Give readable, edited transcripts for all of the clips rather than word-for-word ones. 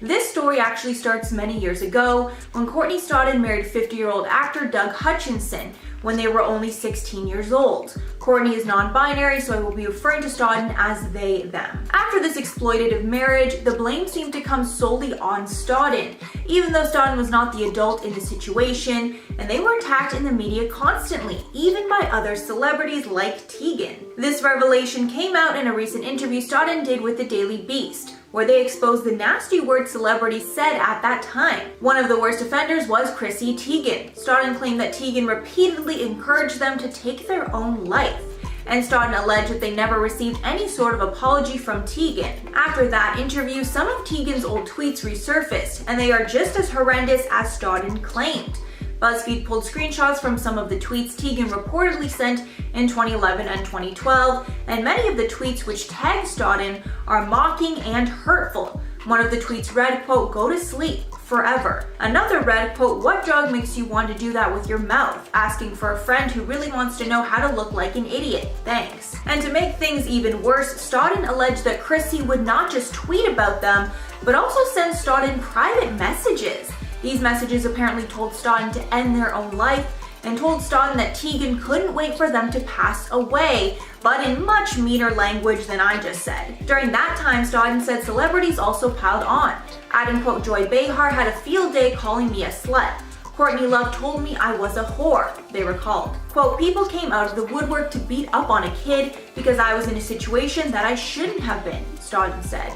This story actually starts many years ago when Courtney Stodden married 50-year-old actor Doug Hutchinson when they were only 16 years old. Courtney is non-binary, so I will be referring to Stodden as they, them. After this exploitative marriage, the blame seemed to come solely on Stodden, even though Stodden was not the adult in the situation, and they were attacked in the media constantly, even by other celebrities like Teigen. This revelation came out in a recent interview Stodden did with the Daily Beast, where they exposed the nasty words celebrities said at that time. One of the worst offenders was Chrissy Teigen. Stodden claimed that Teigen repeatedly encouraged them to take their own life, and Stodden alleged that they never received any sort of apology from Teigen. After that interview, some of Teigen's old tweets resurfaced, and they are just as horrendous as Stodden claimed. BuzzFeed pulled screenshots from some of the tweets Teigen reportedly sent in 2011 and 2012, and many of the tweets which tag Stodden are mocking and hurtful. One of the tweets read, quote, "Go to sleep forever." Another read, quote, "What drug makes you want to do that with your mouth? Asking for a friend who really wants to know how to look like an idiot. Thanks." And to make things even worse, Stodden alleged that Chrissy would not just tweet about them, but also send Stodden private messages. These messages apparently told Stodden to end their own life and told Stodden that Teigen couldn't wait for them to pass away, but in much meaner language than I just said. During that time, Stodden said celebrities also piled on, adding, quote, "Joy Behar had a field day calling me a slut. Courtney Love told me I was a whore," they recalled. Quote, "People came out of the woodwork to beat up on a kid because I was in a situation that I shouldn't have been," Stodden said.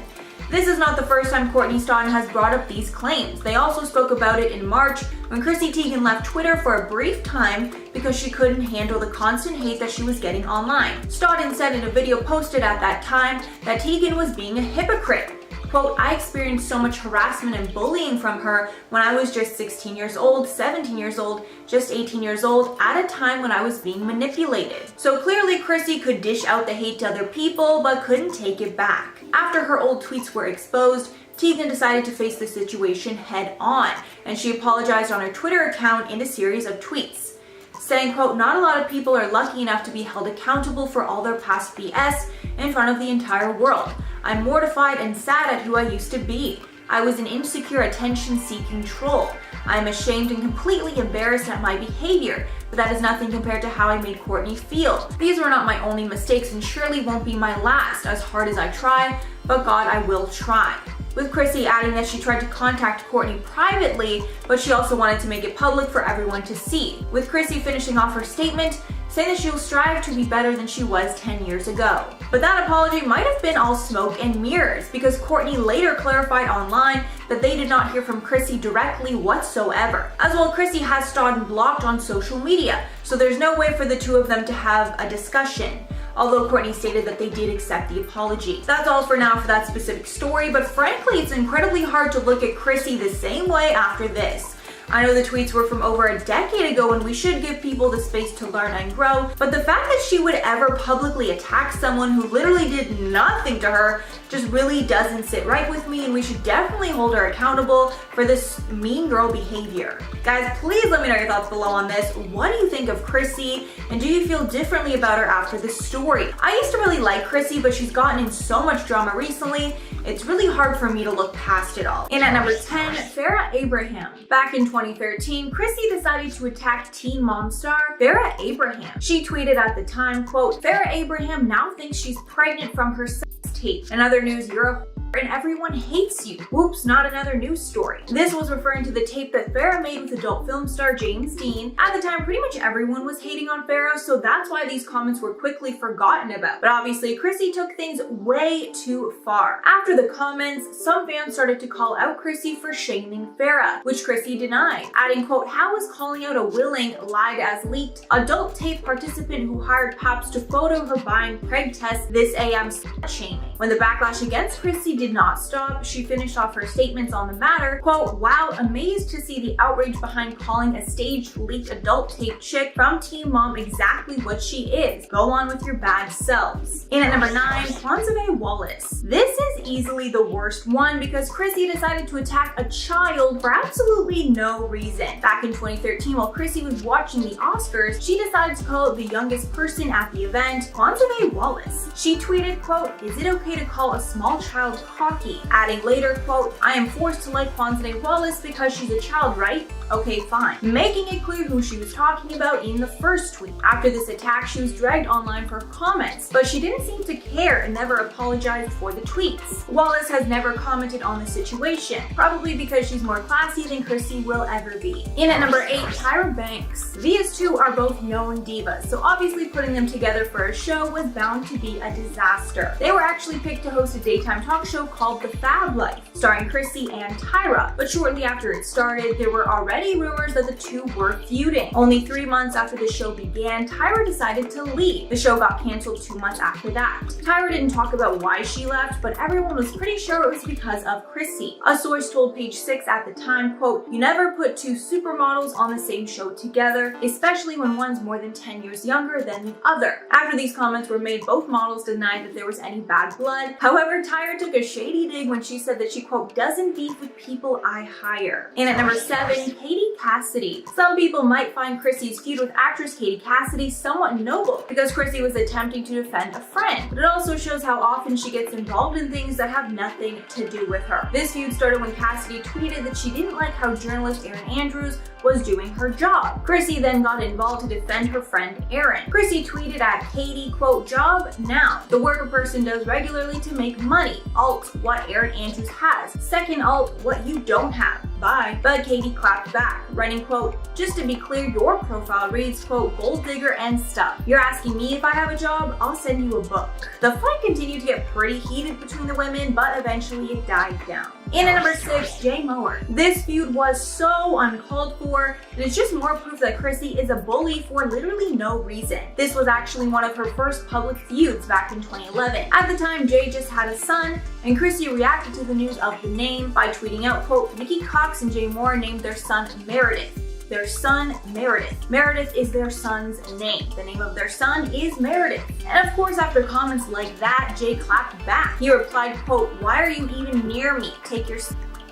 This is not the first time Courtney Stodden has brought up these claims. They also spoke about it in March when Chrissy Teigen left Twitter for a brief time because she couldn't handle the constant hate that she was getting online. Stodden said in a video posted at that time that Teigen was being a hypocrite. Quote, "I experienced so much harassment and bullying from her when I was just 16 years old, 17 years old, just 18 years old, at a time when I was being manipulated." So clearly Chrissy could dish out the hate to other people, but couldn't take it back. After her old tweets were exposed, Teigen decided to face the situation head on, and she apologized on her Twitter account in a series of tweets, saying, quote, "Not a lot of people are lucky enough to be held accountable for all their past BS in front of the entire world. I'm mortified and sad at who I used to be. I was an insecure, attention-seeking troll. I am ashamed and completely embarrassed at my behavior, but that is nothing compared to how I made Courtney feel. These were not my only mistakes and surely won't be my last, as hard as I try, but God, I will try." With Chrissy adding that she tried to contact Courtney privately, but she also wanted to make it public for everyone to see. With Chrissy finishing off her statement, saying that she will strive to be better than she was 10 years ago. But that apology might have been all smoke and mirrors, because Courtney later clarified online that they did not hear from Chrissy directly whatsoever. As well, Chrissy has Stodden blocked on social media, so there's no way for the two of them to have a discussion, although Courtney stated that they did accept the apology. That's all for now for that specific story, but frankly, it's incredibly hard to look at Chrissy the same way after this. I know the tweets were from over a decade ago and we should give people the space to learn and grow, but the fact that she would ever publicly attack someone who literally did nothing to her just really doesn't sit right with me, and we should definitely hold her accountable for this mean girl behavior. Guys, please let me know your thoughts below on this. What do you think of Chrissy, and do you feel differently about her after this story? I used to really like Chrissy, but she's gotten in so much drama recently, it's really hard for me to look past it all. And at number 10, Farrah Abraham. Back in 2013, Chrissy decided to attack Teen Mom star Farrah Abraham. She tweeted at the time, quote, "Farrah Abraham now thinks she's pregnant from her sex tape. In other news, you're a and everyone hates you. Whoops, not another news story." This was referring to the tape that Farrah made with adult film star James Dean. At the time, pretty much everyone was hating on Farrah, so that's why these comments were quickly forgotten about. But obviously, Chrissy took things way too far. After the comments, some fans started to call out Chrissy for shaming Farrah, which Chrissy denied, adding, quote, "How is calling out a willing, lied as leaked, adult tape participant who hired Paps to photo her buying preg test this AM shaming?" When the backlash against Chrissy did not stop, she finished off her statements on the matter, quote, "Wow, amazed to see the outrage behind calling a staged leaked adult tape chick from Teen Mom exactly what she is. Go on with your bad selves." And at number 9, Quanzave Wallace. This is easily the worst one because Chrissy decided to attack a child for absolutely no reason. Back in 2013, while Chrissy was watching the Oscars, she decided to call out the youngest person at the event, Quanzave Wallace. She tweeted, quote, "Is it okay me to call a small child cocky, adding later, quote, I am forced to like Quansade Wallace because she's a child, right? Okay, fine. Making it clear who she was talking about in the first tweet. After this attack, she was dragged online for her comments, but she didn't seem to care and never apologized for the tweets. Wallace has never commented on the situation, probably because she's more classy than Chrissy will ever be. In at number 8, Tyra Banks. These two are both known divas, so obviously putting them together for a show was bound to be a disaster. They were actually picked to host a daytime talk show called The Fab Life, starring Chrissy and Tyra, but shortly after it started, there were already rumors that the two were feuding. Only 3 months after the show began, Tyra decided to leave. The show got canceled 2 months after that. Tyra didn't talk about why she left, but everyone was pretty sure it was because of Chrissy. A source told Page 6 at the time, quote, you never put two supermodels on the same show together, especially when one's more than 10 years younger than the other. After these comments were made, both models denied that there was any bad blood. However, Tyra took a shady dig when she said that she, quote, doesn't beef with people I hire. In at number 7, Katie Cassidy. Some people might find Chrissy's feud with actress Katie Cassidy somewhat noble because Chrissy was attempting to defend a friend, but it also shows how often she gets involved in things that have nothing to do with her. This feud started when Cassidy tweeted that she didn't like how journalist Erin Andrews was doing her job. Chrissy then got involved to defend her friend Erin. Chrissy tweeted at Katie, quote, job, noun, the work a person does regularly to make money. Alt, what Erin Andrews has. Second alt, what you don't have. Bye. But Katie clapped back, writing, quote, just to be clear, your profile reads, quote, gold digger and stuff. You're asking me if I have a job? I'll send you a book. The fight continued to get pretty heated between the women, but eventually it died down. In at number 6, Jay Moore. This feud was so uncalled for, and it's just more proof that Chrissy is a bully for literally no reason. This was actually one of her first public feuds back in 2011. At the time, Jay just had a son, and Chrissy reacted to the news of the name by tweeting out, quote, Nikki Cox and Jay Moore named their son Meredith. Their son, Meredith. Meredith is their son's name. The name of their son is Meredith. And of course, after comments like that, Jay clapped back. He replied, quote, why are you even near me? Take your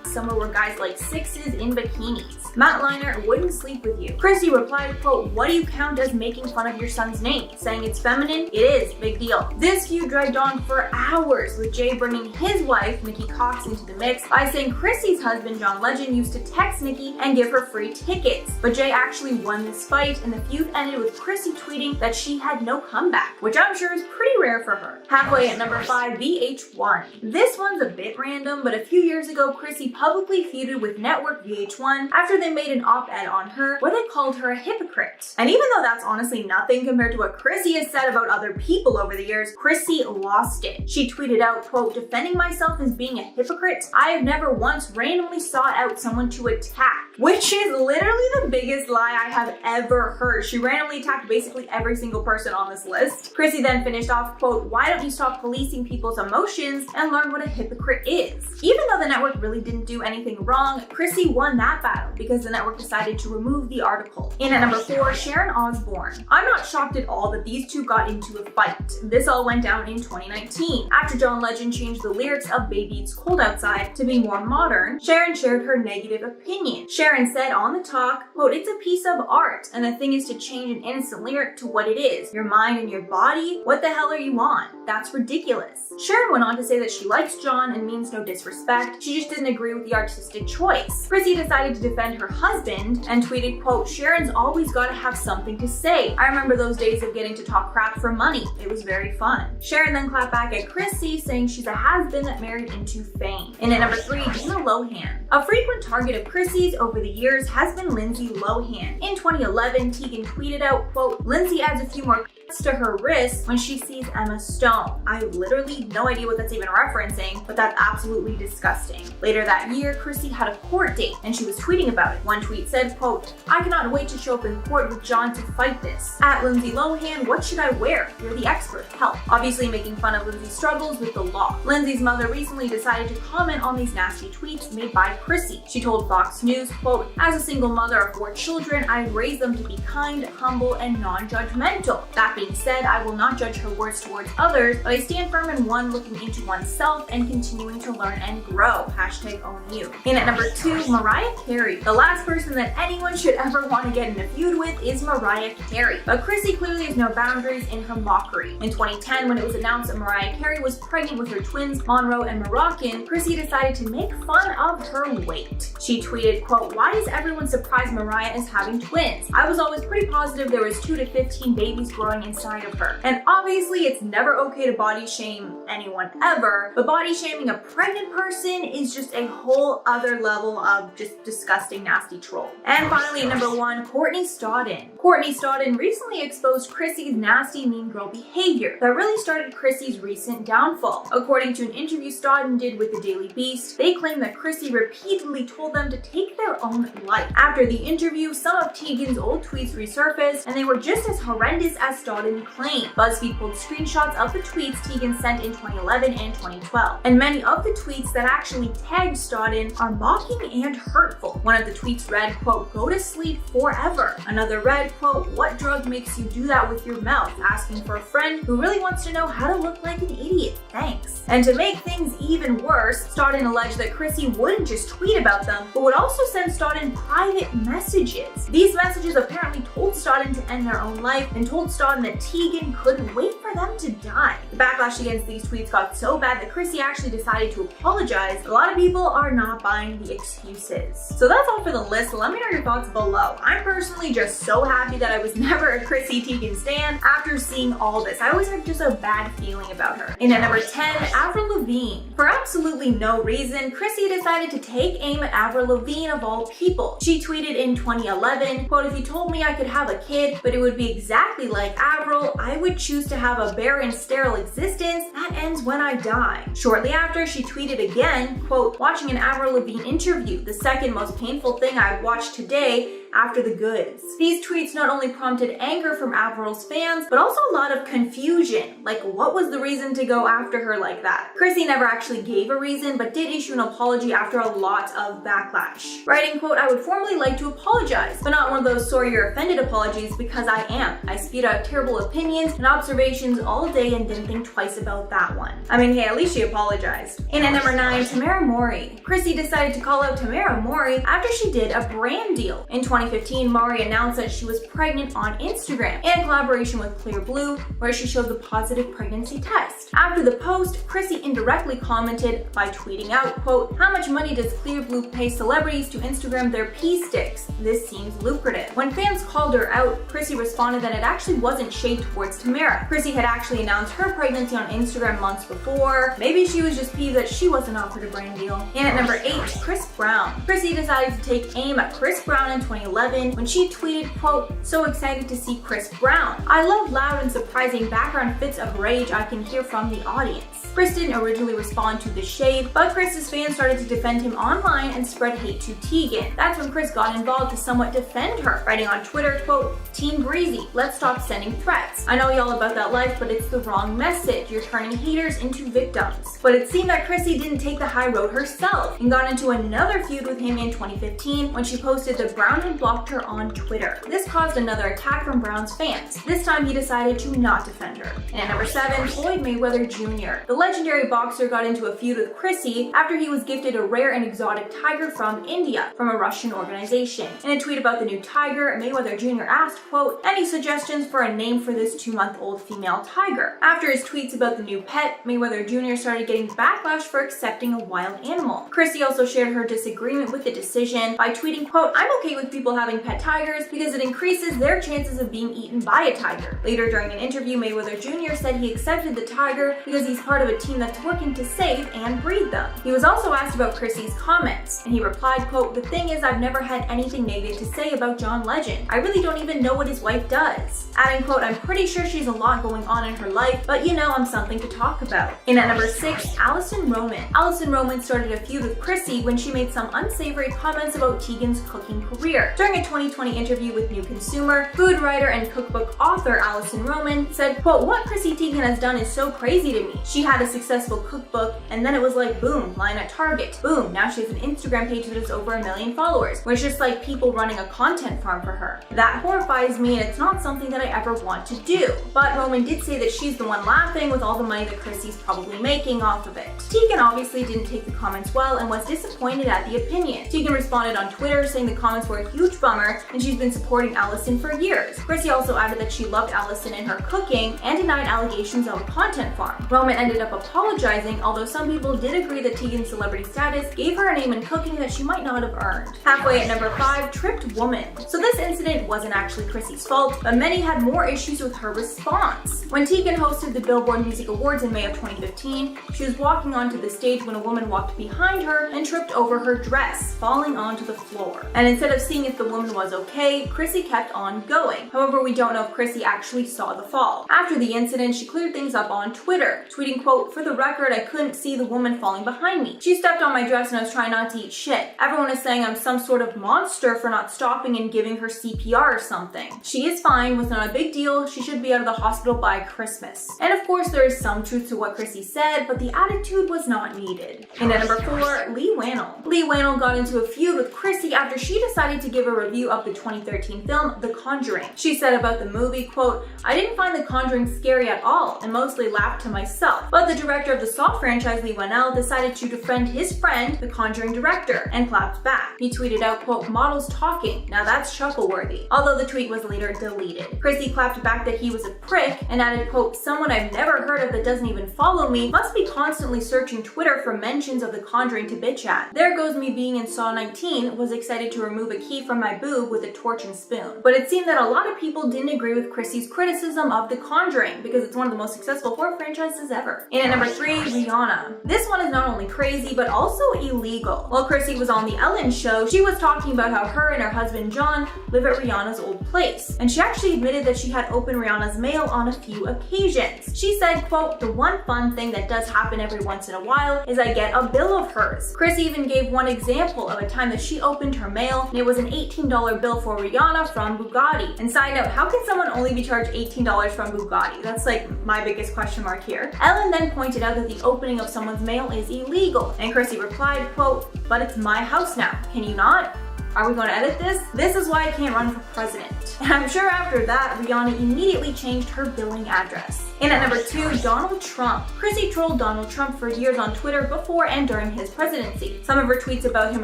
somewhere where guys like sixes in bikinis. Matt Liner wouldn't sleep with you. Chrissy replied, quote, what do you count as making fun of your son's name? Saying it's feminine? It is, big deal. This feud dragged on for hours, with Jay bringing his wife, Nikki Cox, into the mix by saying Chrissy's husband, John Legend, used to text Nikki and give her free tickets. But Jay actually won this fight, and the feud ended with Chrissy tweeting that she had no comeback, which I'm sure is pretty rare for her. Halfway at number 5, VH1. This one's a bit random, but a few years ago, Chrissy publicly feuded with network VH1 after they made an op-ed on her where they called her a hypocrite. And even though that's honestly nothing compared to what Chrissy has said about other people over the years, Chrissy lost it. She tweeted out, quote, defending myself as being a hypocrite, I have never once randomly sought out someone to attack, which is literally the biggest lie I have ever heard. She randomly attacked basically every single person on this list. Chrissy then finished off, quote, why don't you stop policing people's emotions and learn what a hypocrite is? Even though the network really didn't do anything wrong, Chrissy won that battle because the network decided to remove the article. In at number 4, Sharon Osbourne. I'm not shocked at all that these two got into a fight. This all went down in 2019. After John Legend changed the lyrics of Baby It's Cold Outside to be more modern, Sharon shared her negative opinion. Sharon said on the talk, quote, it's a piece of art, and the thing is to change an innocent lyric to what it is. Your mind and your body? What the hell are you on? That's ridiculous. Sharon went on to say that she likes John and means no disrespect. She just didn't agree with the artistic choice. Chrissy decided to defend her husband and tweeted, quote, Sharon's always gotta have something to say. I remember those days of getting to talk crap for money. It was very fun. Sharon then clapped back at Chrissy, saying she's a has-been that married into fame. And at number 3, Dina Lohan. A frequent target of Chrissy's over the years has been Lindsay Lohan. In 2011, Teigen tweeted out, quote, Lindsay adds a few more to her wrist when she sees Emma Stone. I have literally no idea what that's even referencing, but that's absolutely disgusting. Later that year, Chrissy had a court date and she was tweeting about it. One tweet said, quote, I cannot wait to show up in court with John to fight this. At Lindsay Lohan, what should I wear? You're the expert, help. Obviously making fun of Lindsay's struggles with the law. Lindsay's mother recently decided to comment on these nasty tweets made by Chrissy. She told Fox News, quote, as a single mother of 4 children, I raised them to be kind, humble, and non-judgmental. That being said, I will not judge her words towards others, but I stand firm in one, looking into oneself and continuing to learn and grow. #OwnYou. In at number 2, Mariah Carey. The last person that anyone should ever want to get in a feud with is Mariah Carey. But Chrissy clearly has no boundaries in her mockery. In 2010, when it was announced that Mariah Carey was pregnant with her twins, Monroe and Moroccan, Chrissy decided to make fun of her weight. She tweeted, quote, "Why is everyone surprised Mariah is having twins? I was always pretty positive there was 2 to 15 babies growing inside of her." And obviously it's never okay to body shame anyone ever, but body shaming a pregnant person is just a whole other level of just disgusting, nasty troll. And finally, at number 1, Courtney Stodden. Courtney Stodden recently exposed Chrissy's nasty mean girl behavior that really started Chrissy's recent downfall. According to an interview Stodden did with the Daily Beast, they claim that Chrissy repeatedly told them to take their own life. After the interview, some of Teigen's old tweets resurfaced, and they were just as horrendous as Stodden claimed. BuzzFeed pulled screenshots of the tweets Teigen sent in 2011 and 2012, and many of the tweets that actually tagged Stodden are mocking and hurtful. One of the tweets read, quote, "Go to sleep forever." Another read, quote, "What drug makes you do that with your mouth? Asking for a friend who really wants to know how to look like an idiot. Thanks." And to make things even worse, Stodden alleged that Chrissy wouldn't just tweet about them, but would also send Stodden private messages. These messages apparently told Stodden to end their own life and told Stodden that Teigen couldn't wait for them to die. The backlash against these tweets got so bad that Chrissy actually decided to apologize. A lot of people are not buying the excuses. So that's all for the list. Let me know your thoughts below. I'm personally just so happy that I was never a Chrissy Teigen stan after seeing all this. I always had just a bad feeling about her. In at number 10, Avril Lavigne. For absolutely no reason, Chrissy decided to take aim at Avril Lavigne of all people. She tweeted in 2011, quote, "If you told me I could have a kid, but it would be exactly like Avril, I would choose to have a barren, sterile existence that ends when I die." Shortly after, she tweeted again, quote, "Watching an Avril Lavigne interview, the second most painful thing I've watched today after the goods." These tweets not only prompted anger from Avril's fans, but also a lot of confusion. Like, what was the reason to go after her like that? Chrissy never actually gave a reason, but did issue an apology after a lot of backlash. Writing, quote, "I would formally like to apologize, but not one of those sorry you're offended apologies, because I am. I spewed out terrible opinions and observations all day and didn't think twice about that one." I mean, hey, at least she apologized. In at number 9, Tamara Mowry. Chrissy decided to call out Tamara Mowry after she did a brand deal. In 2015, Mowry announced that she was pregnant on Instagram in collaboration with Clear Blue, where she showed the positive pregnancy test. After the post, Chrissy indirectly commented by tweeting out, quote, "How much money does Clear Blue pay celebrities to Instagram their pee sticks? This seems lucrative." When fans called her out, Chrissy responded that it actually wasn't shade towards Tamara. Chrissy had actually announced her pregnancy on Instagram months before. Maybe she was just peeved that she wasn't offered a brand deal. And at number 8, Chris Brown. Chrissy decided to take aim at Chris Brown in 2011 when she tweeted, quote, "So excited to see Chris Brown. I love loud and surprising background fits of rage I can hear from the audience." Chris didn't originally respond to the shade, but Chris's fans started to defend him online and spread hate to Teigen. That's when Chris got involved to somewhat defend her, writing on Twitter, quote, "Team Breezy, let's stop sending threats. I know y'all about that life, but it's the wrong message. You're turning haters into victims." But it seemed that Chrissy didn't take the high road herself and got into another feud with him in 2015 when she posted that Brown had blocked her on Twitter. This caused another attack from Brown's fans. This time he decided to not defend her. And at number 7, Floyd Mayweather Jr. The legendary boxer got into a feud with Chrissy after he was gifted a rare and exotic tiger from India from a Russian organization. In a tweet about the new tiger, Mayweather Jr. asked, quote, "Any suggestions for a name for this 2-month-old female tiger?" After his tweets about the new pet, Mayweather Jr. started getting backlash for accepting a wild animal. Chrissy also shared her disagreement with the decision by tweeting, quote, "I'm okay with people having pet tigers because it increases their chances of being eaten by a tiger." Later during an interview, Mayweather Jr. said he accepted the tiger because he's part of a team that's working to save and breed them. He was also asked about Chrissy's comments, and he replied, quote, "The thing is, I've never had anything negative to say about John Legend. I really don't even know what his wife does." Adding, quote, "I'm pretty sure she's a lot going on in her life, but you know I'm something to talk about." In at number 6, Alison Roman. Alison Roman started a feud with Chrissy when she made some unsavory comments about Teigen's cooking career. During a 2020 interview with New Consumer, food writer and cookbook author Allison Roman said, quote, "What Chrissy Teigen has done is so crazy to me. She had a successful cookbook, and then it was like, boom, line at Target. Boom, now she has an Instagram page that has over 1 million followers, where it's just like people running a content farm for her. That horrifies me, and it's not something that I ever want to do." But Roman did say that she's the one laughing with all the money that Chrissy's probably making off of it. Teigen obviously didn't take the comments well and was disappointed at the opinion. Teigen responded on Twitter saying the comments were a huge bummer and she's been supporting Allison for years. Chrissy also added that she loved Allison and her cooking and denied allegations of a content farm. Roman ended up apologizing, although some people did agree that Teigen's celebrity status gave her a name in cooking that she might not have earned. Halfway at number 5, tripped woman. So this incident wasn't actually Chrissy's fault, but many had more issues with her response. When Teigen hosted the Billboard Music Awards in May of 2015, she was walking onto the stage when a woman walked behind her and tripped over her dress, falling onto the floor. And instead of seeing if the woman was okay, Chrissy kept on going. However, we don't know if Chrissy actually saw the fall. After the incident, she cleared things up on Twitter, tweeting, quote, "For the record, I couldn't see the woman falling behind me. She stepped on my dress and I was trying not to eat shit. Everyone is saying I'm some sort of monster for not stopping and giving her CPR or something. She is fine, was not a big deal. She should be out of the hospital by Christmas." And of course, there is some truth to what Chrissy said, but the attitude was not needed. And at number 4, Leigh Whannell. Leigh Whannell got into a feud with Chrissy after she decided to give a review of the 2013 film The Conjuring. She said about the movie, quote, "I didn't find The Conjuring scary at all and mostly laughed to myself." But the director of the Saw franchise, Leigh Whannell, decided to defend his friend, The Conjuring director, and clapped back. He tweeted out, quote, "Models talking. Now that's chuckle-worthy," although the tweet was later deleted. Chrissy clapped back that he was a prick and added, quote, "Someone I've never heard of that doesn't even follow me must be constantly searching Twitter for mentions of The Conjuring to bitch at. There goes me being in Saw 19, was excited to remove a key from my boob with a torch and spoon." But it seemed that a lot of people didn't agree with Chrissy's criticism of The Conjuring because it's one of the most successful horror franchises ever. And at number 3, Rihanna. This one is not only crazy, but also illegal. While Chrissy was on The Ellen Show, she was talking about how her and her husband John live at Rihanna's old place. And she actually admitted that she had opened Rihanna's mail on a few occasions. She said, quote, "The one fun thing that does happen every once in a while is I get a bill of hers." Chrissy even gave one example of a time that she opened her mail and it was an $18 bill for Rihanna from Bugatti. And side note, how can someone only be charged $18 from Bugatti? That's like my biggest question mark here. Ellen then pointed out that the opening of someone's mail is illegal. And Chrissy replied, quote, "But it's my house now. Can you not? Are we going to edit this? This is why I can't run for president." And I'm sure after that, Rihanna immediately changed her billing address. And at number 2, Donald Trump. Chrissy trolled Donald Trump for years on Twitter before and during his presidency. Some of her tweets about him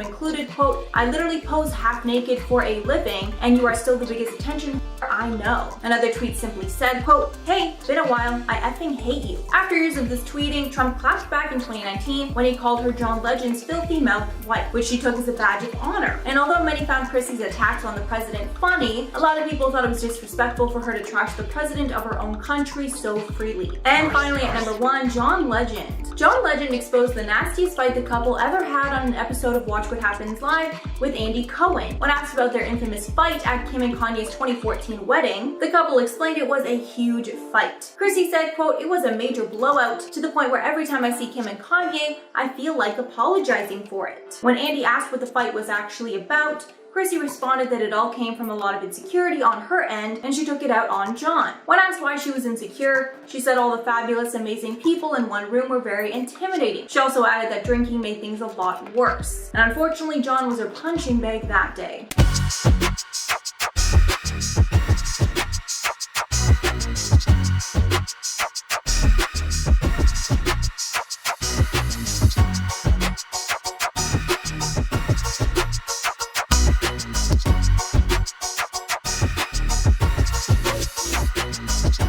included, quote, "I literally pose half naked for a living, and you are still the biggest attention I know." Another tweet simply said, quote, "Hey, been a while, I effing hate you." After years of this tweeting, Trump clapped back in 2019 when he called her John Legend's filthy mouthed wife, which she took as a badge of honor. And although many found Chrissy's attacks on the president funny, a lot of people thought it was disrespectful for her to trash the president of her own country so freely. And finally at number 1, John Legend. John Legend exposed the nastiest fight the couple ever had on an episode of Watch What Happens Live with Andy Cohen. When asked about their infamous fight at Kim and Kanye's 2014 wedding, the couple explained it was a huge fight. Chrissy said, quote, "It was a major blowout to the point where every time I see Kim and Kanye, I feel like apologizing for it." When Andy asked what the fight was actually about, Chrissy responded that it all came from a lot of insecurity on her end and she took it out on John. When asked why she was insecure, she said all the fabulous, amazing people in one room were very intimidating. She also added that drinking made things a lot worse. And unfortunately, John was her punching bag that day.